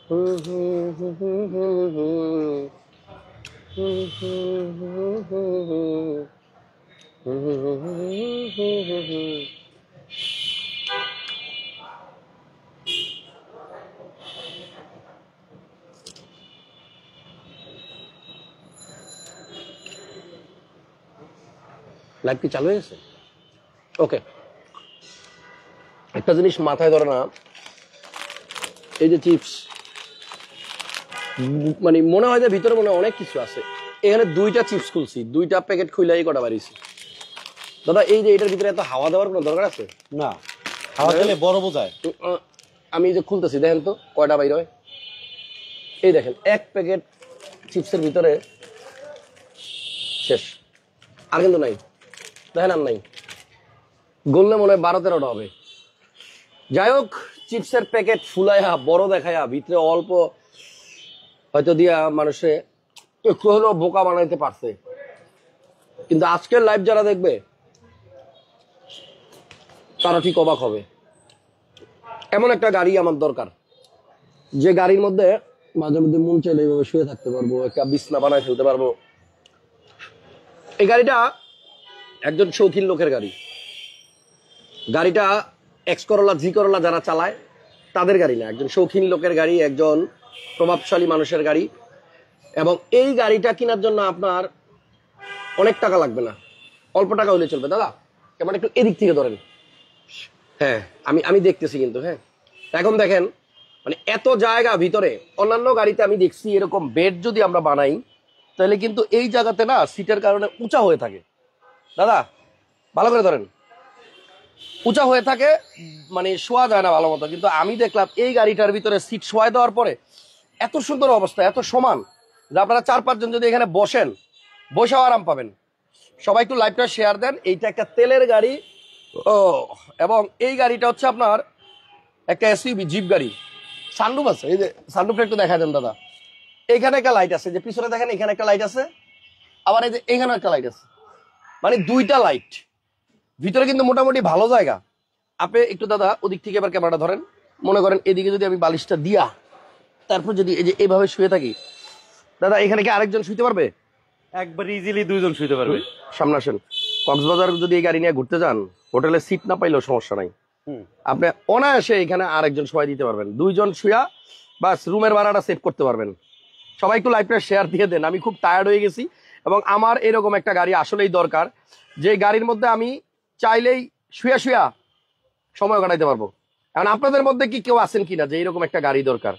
Live কি চালু হয়ে গেছে? ওকে, একটা জিনিস মাথায় ধরে না, এই যে চিপস, মানে মনে হয় যে ভিতরে মনে হয় অনেক কিছু আছে। এখানে 2টা চিপস খুলছি, 2টা প্যাকেট খুলে এই কটা বাড়িছি। দাদা এই যে এটার ভিতরে এত হাওয়া দেওয়ার কোনো দরকার আছে? না, হাওয়া দিলে বড় বোঝায়। আমি যে খুলতেছি দেখেন তো কয়টা বাইর হয়। এই দেখেন এক প্যাকেট চিপসের ভিতরে শেষ, আর কিন্তু নাই, দেখেন আর নাই। গললে মনে হয় 12-13টা হবে। যাই হোক, চিপসের প্যাকেট ফুলাইয়া বড় দেখায়া ভিতরে অল্প হয়তো দিয়া মানুষে একটু হলেও বোকা বানাইতে পারছে। কিন্তু আজকের লাইভ যারা দেখবে তারা ঠিক অবাক হবে। এমন একটা গাড়ি আমার দরকার, যে গাড়ির মধ্যে মাঝে মধ্যে মন চাইলে এইভাবে শুয়ে থাকতে পারবো, একটা বিছনা বানায় ফেলতে পারবো। এই গাড়িটা একজন শৌখিন লোকের গাড়ি। গাড়িটা এক্স করোলা, জি করোলা যারা চালায় তাদের গাড়ি না, একজন শৌখিন লোকের গাড়ি, একজন প্রভাবশালী মানুষের গাড়ি। এবং এই গাড়িটা কেনার জন্য আপনার অনেক টাকা লাগবে না, অল্প টাকা হলে চলবে। দাদা কেমন একটু এদিক থেকে ধরেন। হ্যাঁ, আমি দেখতেছি কিন্তু। হ্যাঁ, এখন দেখেন মানে এত জায়গা ভিতরে। অন্যান্য গাড়িতে আমি দেখছি এরকম বেড যদি আমরা বানাই তাহলে কিন্তু এই জায়গাতে না সিটের কারণে উঁচা হয়ে থাকে। দাদা ভালো করে ধরেন, উঁচা হয়ে থাকে, মানে শোয়া যায় না ভালো মতো। কিন্তু আমি দেখলাম এই গাড়িটার ভিতরে সিট শোয়া দেওয়ার পরে এত সুন্দর অবস্থা, এত সমান যে আপনারা 4-5 জন যদি এখানে বসেন, বসেও আরাম পাবেন। সবাই একটু লাইভটা শেয়ার দেন। এইটা একটা তেলের গাড়ি, এবং এই গাড়িটা হচ্ছে আপনার একটা এসইউভি জিপ গাড়ি। সানরুফ আছে, এই যে সানরুফটা একটু দেখা দেন দাদা। এখানে একটা লাইট আছে, যে পিছনে দেখেন এখানে একটা লাইট আছে, আবার এই যে এখানে একটা লাইট আছে, মানে 2টা লাইট। ভিতরে কিন্তু মোটামুটি ভালো জায়গা। আপনি একটু দাদা ওদিক থেকে এবার ক্যামেরাটা ধরেন। মনে করেন এদিকে যদি আমি বালিশটা দিয়া তারপর যদি এই যে এইভাবে শুয়ে থাকি, দাদা এখানে কি আরেকজন শুইতে পারবে? একবার ইজিলি 2 জন শুইতে পারবে। সামনে আসেন। কক্সবাজার যদি এই গাড়ি নিয়ে ঘুরতে যান, হোটেলে সিট না পাইলেও সমস্যা নাই, আপনি অনায়াসে এখানে আরেকজন শোয়া দিতে পারবেন। 2 জন শুয়া বাস রুমের ভাড়াটা সেভ করতে পারবেন। সবাই একটু লাইভটা শেয়ার দিয়ে দেন। আমি খুব টায়ার্ড হয়ে গেছি এবং আমার এরকম একটা গাড়ি আসলেই দরকার, যে গাড়ির মধ্যে আমি চাইলেই শুয়া শুয়া সময় কাটাইতে পারবো। এখন আপনাদের মধ্যে কি কেউ আছেন কিনা যে এরকম একটা গাড়ি দরকার?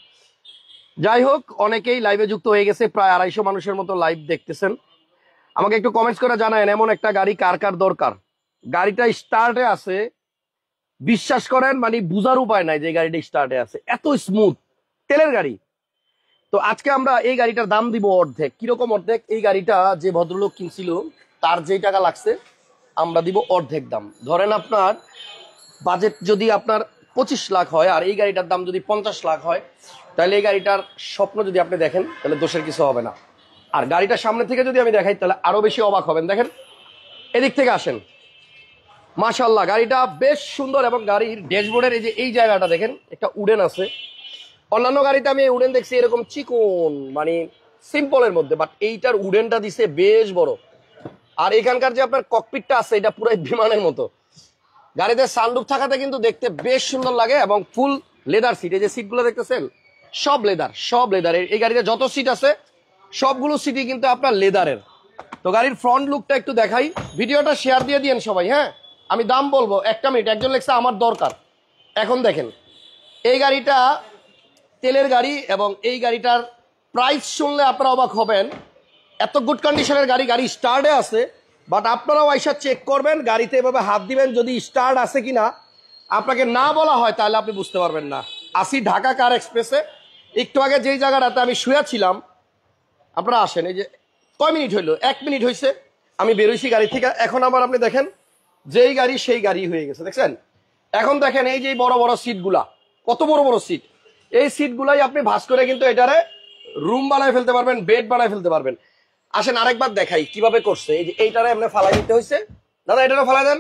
যাই হোক, অনেকেই লাইভে যুক্ত হয়ে গেছে, প্রায় 250 মানুষের মতো লাইভ দেখতেছেন। আমাকে একটু কমেন্টস করে জানায়েন এমন একটা গাড়ি কার কার দরকার। গাড়িটা স্টার্টে আছে, বিশ্বাস করেন মানে বুঝার উপায় নাই যে গাড়িটা স্টার্টে আছে, এত স্মুথ তেলের গাড়ি। তো আজকে আমরা এই গাড়িটার দাম দিব অর্ধেক। কিরকম অর্ধেক? এই গাড়িটা যে ভদ্রলোক কিনছিল তার যেই টাকা লাগছে আমরা দিব অর্ধেক দাম। ধরেন আপনার বাজেট যদি আপনার 25 লাখ হয় আর এই গাড়িটার দাম যদি 50 লাখ হয়, তাহলে এই গাড়িটার স্বপ্ন যদি আপনি দেখেন তাহলে দোষের কিছু হবে না। আর গাড়িটা সামনে থেকে যদি আমি দেখাই তাহলে আরো বেশি অবাক হবেন। দেখেন এদিক থেকে আসেন, মাশাআল্লাহ গাড়িটা বেশ সুন্দর। এবং গাড়ির ড্যাশবোর্ডের এই যে এই জায়গাটা দেখেন একটা উডেন আছে। অন্যান্য গাড়িতে আমি উডেন দেখছি এরকম চিকন, মানে সিম্পলের মধ্যে, বাট এইটার উডেনটা দিছে বেশ বড়। আর এখানকার যে আপনার ককপিটটা আছে এটা পুরো বিমানের মতো। গাড়িতে সানরুফ থাকাতে কিন্তু দেখতে বেশ সুন্দর লাগে এবং ফুল লেদার সিট। এই যে সিটগুলো দেখতেছেন সব লেদার, সব লেদার। এই গাড়িতে যত সিট আছে সবগুলো সিটই কিন্তু আপনার লেদারের। তো গাড়ির ফ্রন্ট লুকটা একটু দেখাই। ভিডিওটা শেয়ার দিয়ে দিয়েন সবাই। হ্যাঁ, আমি দাম বলবো, একটা মিনিট। একজন লেখছে আমার দরকার। এখন দেখেন এই গাড়িটা তেলের গাড়ি এবং এই গাড়িটার প্রাইস শুনলে আপনারা অবাক হবেন। এত গুড কন্ডিশনের গাড়ি, গাড়ি স্টার্টে আছে, বাট আপনারাও আইসা চেক করবেন, গাড়িতে এভাবে হাত দিবেন, যদি স্টার্ট আছে কিনা আপনাকে না বলা হয় তাহলে আপনি বুঝতে পারবেন না। আসি ঢাকা কার এক্সপ্রেসে, একটু আগে যেই জায়গাটাতে আমি শুয়েছিলাম, আপনারা আসেন। এই যে কয় মিনিট হইলো? 1 মিনিট হয়েছে আমি বেরোইছি গাড়ি থেকে। এখন আবার আপনি দেখেন যেই গাড়ি সেই গাড়ি হয়ে গেছে, দেখছেন? এখন দেখেন এই যে বড় বড় সিটগুলা, কত বড় বড় সিট। এই সিটগুলাই আপনি ভাঁজ করে কিন্তু এটারে রুম বানায় ফেলতে পারবেন, বেড বানায় ফেলতে পারবেন। আসেন আরেকবার দেখাই কিভাবে করছে। এই যে এইটারে এমনি ফালাই দিতে হয়েছে। দাদা এটারে ফালাই দেন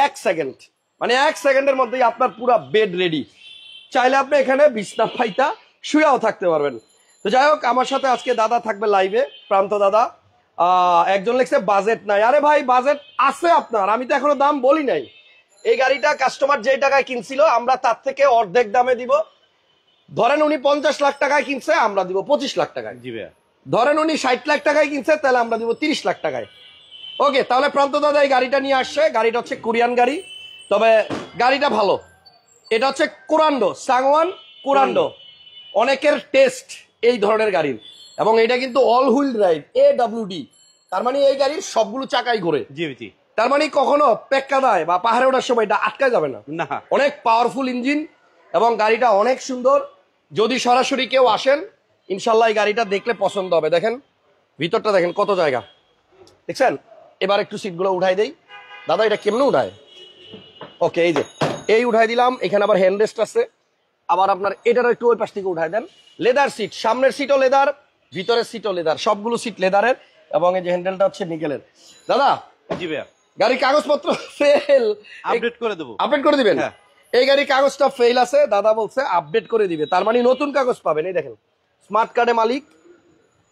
1 সেকেন্ড, মানে 1 সেকেন্ডের মধ্যেই আপনার পুরো বেড রেডি। চাইলে আপনি এখানে বিছনা পাইতা শুয়াও থাকতে পারবেন। তো যাই হোক, আমার সাথে আজকে দাদা থাকবে লাইভে, প্রান্ত দাদা। একজন লিখছে বাজেট নাই। আরে ভাই, বাজেট আছে আপনার, আমি তো এখনো দাম বলি নাই। এই গাড়িটা কাস্টমার যে টাকায় কিনছিল আমরা তার থেকে অর্ধেক দামে দিব। ধরেন উনি 50 লাখ টাকায় কিনছে, আমরা দিব 25 লাখ টাকায়। জি ভাইয়া। ধরেন উনি 60 লাখ টাকায় কিনছে, তাহলে আমরা দিব 30 লাখ টাকায়। ওকে, তাহলে প্রান্ত দাদা এই গাড়িটা নিয়ে আসছে। গাড়িটা হচ্ছে কোরিয়ান গাড়ি, তবে গাড়িটা ভালো। এটা হচ্ছে কুরান্ডো, সাংওয়ান কুরান্ডো, অনেকের টেস্ট এই ধরনের গাড়ির। এবং এটা কিন্তু অল হুইল ড্রাইভ AWD, তার মানে এই গাড়ির সবগুলো চাকাই ঘোরে। জি জি। তার মানে কখনো পেক্কা দেয় বা পাহাড়ে ওঠার সময় এটা আটকায় যাবে না। না, অনেক পাওয়ারফুল ইঞ্জিন এবং গাড়িটা অনেক সুন্দর। যদি সরাসরি কেউ আসেন, ইনশাল্লাহ এই গাড়িটা দেখলে পছন্দ হবে। দেখেন ভিতরটা, দেখেন কত জায়গা, দেখছেন? এবার একটু সিটগুলো উঠাই দেই। দাদা এটা কেমনে উঠায়? ওকে, এই যে এই উঠাই দিলাম। এখানে আবার হ্যান্ড রেস্ট আছে। আবার আপনার এটার একটু ওই পাশ থেকে উঠাই দেন। লেদার সিট, সামনের সিটও লেদার, ভিতরের সিটও লেদার, সবগুলো সিট লেদারের। এবং এই যে হ্যান্ডেলটা হচ্ছে নিকেলের। দাদা জি ভাইয়া, গাড়ির কাগজপত্র ফেল, আপডেট করে দেবো। আপডেট করে দিবেন? হ্যাঁ। এই গাড়ির কাগজটা ফেল আছে, দাদা বলছে আপডেট করে দিবে। তার মানে নতুন কাগজ পাবেন। এই দেখেন স্মার্ট কার্ডে মালিক।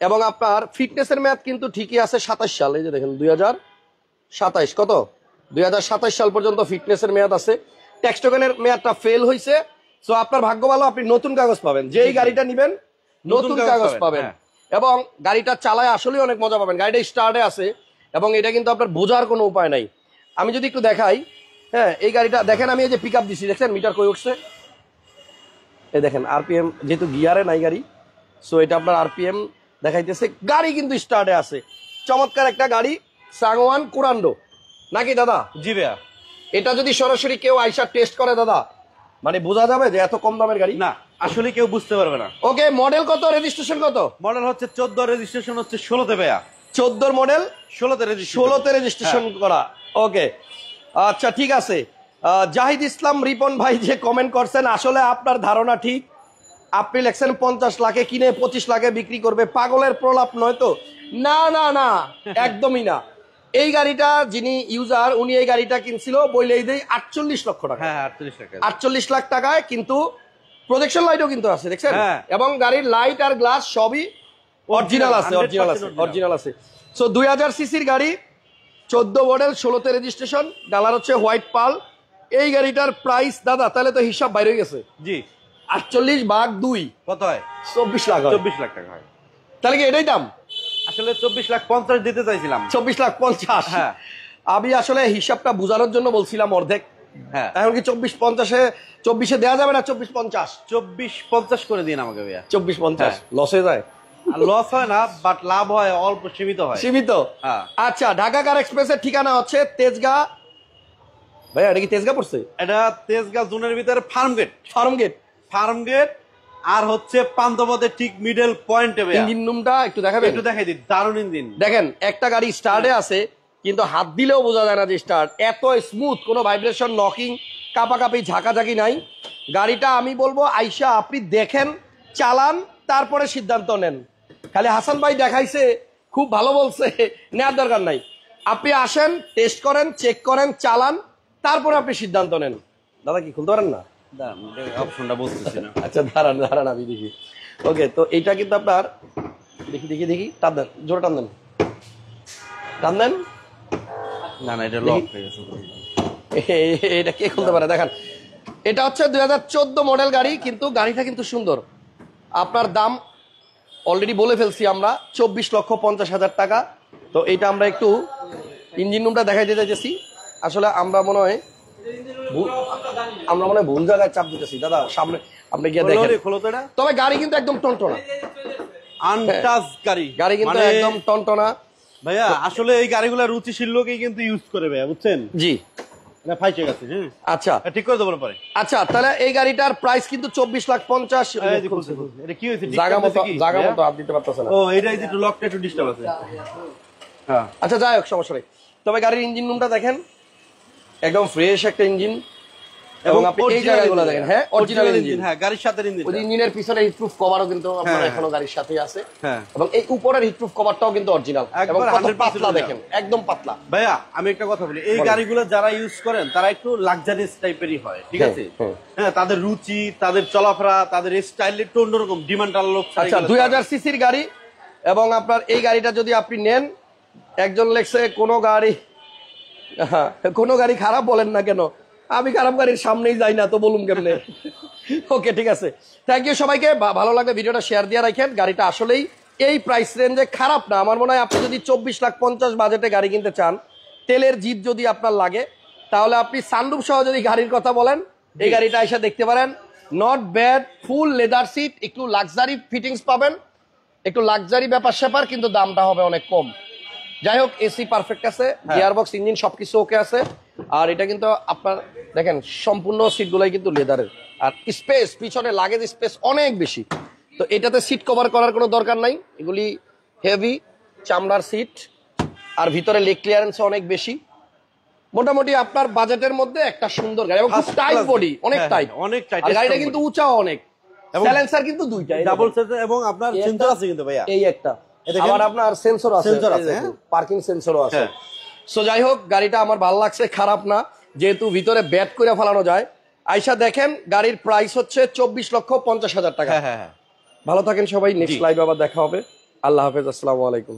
এবং আপনার ফিটনেসের মেয়াদ কিন্তু ঠিকই আছে 27 সাল। এই যে দেখেন 2027, কত 2027 সাল পর্যন্ত ফিটনেসের মেয়াদ আছে। ট্যাক্স টোকেনের মেয়াদটা ফেল হয়েছে। সো আপনার ভাগ্য ভালো, আপনি নতুন কাগজ পাবেন। যেই গাড়িটা নিবেন নতুন কাগজ পাবেন। হ্যাঁ। এবং গাড়িটা চালায় আসলে অনেক মজা পাবেন। গাড়িটা স্টার্টে আছে এবং এটা কিন্তু আপনার বোঝার কোনো উপায় নাই। আমি যদি একটু দেখাই, হ্যাঁ এই গাড়িটা দেখেন, আমি এই যে পিক আপ দিচ্ছি, দেখছেন মিটার কই উঠছে? এই দেখেন আরপিএম, যেহেতু গিয়ারে নাই গাড়ি, সো এটা আপনার আরপিএম দেখাইতেছে। গাড়ি কিন্তু স্টার্টে আছে। চমৎকার একটা গাড়ি, সাংওয়ান কুরান্ডো, নাকি দাদা? জি ভাইয়া। এটা যদি সরাসরি কেউ আইসা টেস্ট করে দাদা, মানে বোঝা যাবে যে এত কম দামের গাড়ি। না, আসলে কেউ বুঝতে পারবে না। ওকে, মডেল কত, রেজিস্ট্রেশন কত? মডেল হচ্ছে 14, রেজিস্ট্রেশন হচ্ছে 16তে ভাইয়া। 14 মডেল, 16তে রেজিস্ট্রেশন। 16তে রেজিস্ট্রেশন করা। ওকে, আচ্ছা ঠিক আছে। জাহিদ ইসলাম রিপন ভাই যে কমেন্ট করছেন, আসলে আপনার ধারণা ঠিক। আপনি লেখছেন 50 লাখে কিনে 25 লাখে বিক্রি করবে, পাগলের প্রলাপ নয় তো? না না না, একদমই না। এই গাড়িটা যিনি ইউজার, উনি এই গাড়িটা কিনছিল বইলেই দেই 48 লক্ষ টাকা। হ্যাঁ 48 টাকা। 48 লাখ টাকায়, কিন্তু প্রজেকশন লাইটও কিন্তু আছে, দেখছেন? হ্যাঁ। এবং গাড়ির লাইট আর গ্লাস সবই অরিজিনাল আছে, অরিজিনাল আছে, অরিজিনাল আছে। সো 2000 সিসির গাড়ি, 14 মডেল, 16তে রেজিস্ট্রেশন, কালার হচ্ছে হোয়াইট পাল। এই গাড়িটার প্রাইস দাদা তাহলে তো হিসাব বাইরে গেছে। জি। 48 ভাগ 2 কত হয়? 24 লাখ হয়। 24 লাখ টাকা হয়। তাহলে কি এটাই দাম? আসলে 24,50,000 দিতে চাইছিলাম। 24,50,000। হ্যাঁ। আমি আসলে হিসাবটা বোঝানোর জন্য বলছিলাম অর্ধেক। হ্যাঁ। এখন কি 24,50-এ 24-এ দেওয়া যাবে না? 24,50, 24,50 করে দিন আমাকে ভাইয়া। 24,50 হ্যাঁ। লস হয়ে যায়? লস হয় না, বাট লাভ হয়, অল্প সীমিত হয়। সীমিত। হ্যাঁ। আচ্ছা, ঢাকা কার এক্সপ্রেসের ঠিকানা হচ্ছে তেজগাঁ। ভাইয়া এটা কি তেজগাঁ পড়ছে? এটা তেজগাঁ জোনের ভিতরে Farmgate. Farmgate. Farmgate আর হচ্ছে পান্থপথের ঠিক মিডল পয়েন্টে ভাইয়া। ইঞ্জিন রুমটা একটু দেখাবেন? একটু দেখাই দিন, দারুণ ইঞ্জিন। দেখেন একটা গাড়ি স্টার্টে আছে, কিন্তু হাত দিলেও বোঝা যায় না যে স্টার্ট। এত স্মুথ, কোনো ভাইব্রেশন, নকিং, কাপাকাপি, ঝাঁকাঝাঁকি নাই। গাড়িটা আমি বলবো আইসা আপনি দেখেন, চালান, তারপরে সিদ্ধান্ত নেন। খালি হাসান ভাই দেখাইছে, খুব ভালো বলছে, নেওয়ার দরকার নাই। আপনি আসেন, টেস্ট করেন, চেক করেন, চালান, তারপরে আপনি সিদ্ধান্ত নেন। দাদা কি খুলতে পারেন না? অপশনটা বলতেছি না। আচ্ছা দাঁড়ান দাঁড়ান, আমি দেখি। ওকে, তো এইটা কিন্তু আপনার, দেখি দেখি দেখি, টান দেন, জোরে টান দেন, টান দেন। না না, এটা লক হয়ে গেছে। এটা কে খুলতে পারে দেখান। এটা হচ্ছে 2014 মডেল গাড়ি, কিন্তু গাড়িটা কিন্তু সুন্দর। আপনার দাম অলরেডি বলে ফেলছি আমরা, 24,50,000 টাকা। তো এইটা আমরা একটু ইঞ্জিন রুমটা দেখাই দিতে চাইছি। আসলে আমরা মনে হয় ভুল জায়গায় চাপ দিতেছি। দাদা সামনে আপনি গিয়ে দেখেন। খোলো তো এটা। তবে গাড়ি কিন্তু একদম টনটনা, আনটাচ গাড়ি। গাড়ি কিন্তু মানে একদম টনটনা ভাইয়া, আসলে এই গাড়িগুলো রুচিশীল লোকই কিন্তু ইউজ করে ভাইয়া, বুঝছেন? জি। না ফাইটে গেছে। হ্যাঁ আচ্ছা ঠিক করে দেবো পরে। আচ্ছা, তাহলে এই গাড়িটার প্রাইস কিন্তু 24,50,000। এটা কি হয়েছে? জায়গা মতো হাত দিতে পারতেছে না। ও এইটাই একটু লকটা একটু ডিস্টার্ব আছে। হ্যাঁ আচ্ছা যাই হোক, সমস্যা নেই। তবে গাড়ির ইঞ্জিন রুমটা দেখেন, একদম ফ্রেশ একটা ইঞ্জিন। এবং আপনি এই জায়গাগুলো দেখেন, হ্যাঁ অরিজিনাল ইঞ্জিন, হ্যাঁ গাড়ির সাথে ইঞ্জিন। ওই ইঞ্জিনের পিছনে হিটপ্রুফ কভারও কিন্তু আপনার এখনো গাড়ির সাথেই আছে, হ্যাঁ এবং এই উপরের হিটপ্রুফ কভারটাও কিন্তু অরিজিনাল এবং একবার কত 100% পাতলা দেখেন, একদম পাতলা। ভাইয়া আমি একটা কথা বলি, এই গাড়িগুলো যারা ইউজ করেন তারা একটু লাক্সারিয়াস টাইপেরই হয়, ঠিক আছে? হ্যাঁ তাদের রুচি, তাদের চলাফেরা, তাদের স্টাইল একটু অন্যরকম, ডিমান্ড লোক। আচ্ছা 2000 সিসির গাড়ি, এবং আপনার এই গাড়িটা যদি আপনি নেন, একজন লেখছে কোনো গাড়ি খারাপ বলেন না কেন, আমি খারাপ গাড়ির সামনেই যাই না, তো বলুন কেমনে? ওকে ঠিক আছে, থ্যাংক ইউ সবাইকে। ভালো লাগলে ভিডিওটা শেয়ার দিয়ে রাখেন। গাড়িটা আসলেই এই প্রাইস রেঞ্জে খারাপ না। আমার মনে হয় আপনি যদি 24,50,000 বাজেটে গাড়ি কিনতে চান, তেলের জিদ যদি আপনার লাগে, তাহলে আপনি সানরুফ সহ যদি গাড়ির কথা বলেন, এই গাড়িটা এসে দেখতে পারেন। Not bad, full leather seat, একটু লাক্সারি ফিটিংস পাবেন, একটু লাক্সারি ব্যাপার স্যাপার, কিন্তু দামটা হবে অনেক কম। যাই হোক, এসি পারফেক্ট আছে, গিয়ারবক্স, ইঞ্জিন সবকিছু ওকে আছে। আর এটা কিন্তু আপনার দেখেন সম্পূর্ণ সিটগুলাই কিন্তু লেদারের, আর স্পেস, পিছনে লাগেজ স্পেস অনেক বেশি। তো এটাতে সিট কভার করার কোনো দরকার নাই, এগুলি হেভি চামড়ার সিট, আর ভিতরে লেগ ক্লিয়ারেন্স অনেক বেশি। মোটামুটি আপনার বাজেটের মধ্যে একটা সুন্দর গাড়ি, এবং খুব টাইট বডি, অনেক টাইট, অনেক টাইট। আর গাড়িটা কিন্তু উঁচাও অনেক, সাইলেন্সার কিন্তু দুইটা, ডাবল সেন্সর, এবং আপনার সেন্সর আছে কিন্তু ভাইয়া, এই একটা, আবার আপনার সেন্সর আছে, পার্কিং সেন্সরও আছে। সো যাই হোক, গাড়িটা আমার ভালো লাগছে, খারাপ না, যেহেতু ভিতরে ব্যাট করে ফেলানো যায়। আইসা দেখেন, গাড়ির প্রাইস হচ্ছে 24,50,000 টাকা। ভালো থাকেন সবাই, নেক্সট লাইভ আবার দেখা হবে। আল্লাহ হাফেজ, আসসালামু আলাইকুম।